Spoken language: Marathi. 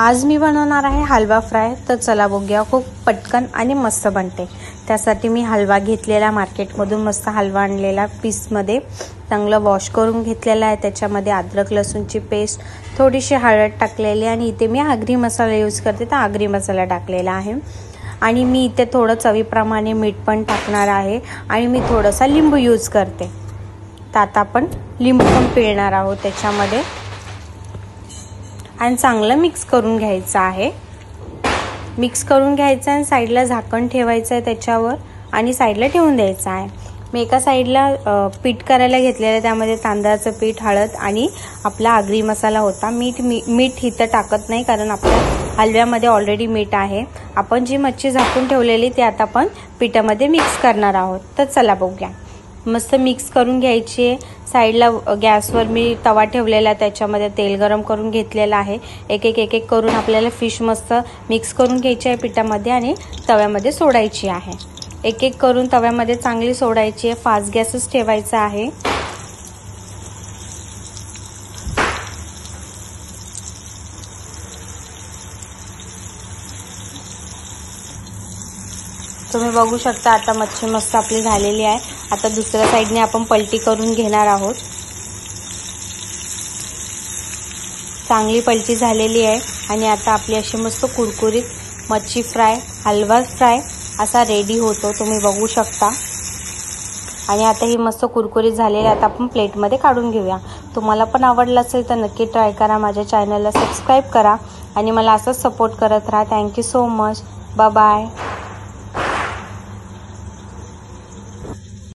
आज मी बनवणार आहे हलवा फ्राय। तर चला बघूया, खूप पटकन आणि मस्त बनते। त्यासाठी मी हलवा घेतलेला मार्केटमधून, मस्त हलवा आणलेला पीसमध्ये चांगलं वॉश करून घेतलेला आहे। त्याच्यामध्ये अद्रक लसूणची पेस्ट, थोडीशी हळद टाकलेली आणि इथे मी आगरी मसाला यूज करते, तर आगरी मसाला टाकलेला आहे। आणि मी इथे थोडं चवीप्रमाणे मीठ पण टाकणार आहे आणि मी थोडासा लिंबू यूज करते। तर आता आपण लिंबू पण पिळणार आहोत त्याच्यामध्ये आणि चांगलं मिक्स करून घ्यायचं आहे। मिक्स करून घ्यायचं आणि साईडला झाकण ठेवायचं आहे त्याच्यावर आणि साईडला ठेवून द्यायचं आहे। मी एका साईडला पीठ करायला घेतलेलं आहे, त्यामध्ये तांदळाचं पीठ, हळद आणि आपला आगरी मसाला होता। मीठ इथं टाकत नाही कारण आपल्या हलव्यामध्ये ऑलरेडी मीठ आहे। आपण जी मच्छी झाकून ठेवलेली ते आता आपण पिठामध्ये मिक्स करणार आहोत। तर चला बघूया, मस्त मिक्स करून घ्यायची आहे। साईडला गॅसवर मी तवा ठेवलेला, त्याच्यामध्ये तेल गरम करून घेतलेला आहे। एक एक करून आपल्याला फिश मस्त मिक्स करून घ्यायची आहे पिठामध्ये आणि तव्यामध्ये सोडायची आहे। एक एक करून तव्यामध्ये चांगली सोडायची आहे। फास्ट गॅसच ठेवायचा आहे। तुम्ही बघू शकता आता मच्छी मस्त आपली झालेली आहे। आता दुसऱ्या साईडने आपण पलटी करून घेणार आहोत। चांगली पलटी झालेली आहे आणि आता आपली अशी मस्त कुरकुरीत मच्छी फ्राय, हलवा फ्राय असा रेडी होतो, तुम्ही बघू शकता। आणि आता ही मस्त कुरकुरीत झालेली आहे। आता आपण प्लेटमध्ये काढून घेऊया। तुम्हाला पण आवडलं असेल तर नक्की ट्राय करा, माझ्या चॅनलला सबस्क्राईब करा आणि मला असंच सपोर्ट करत राहा। Thank you so much, bye bye.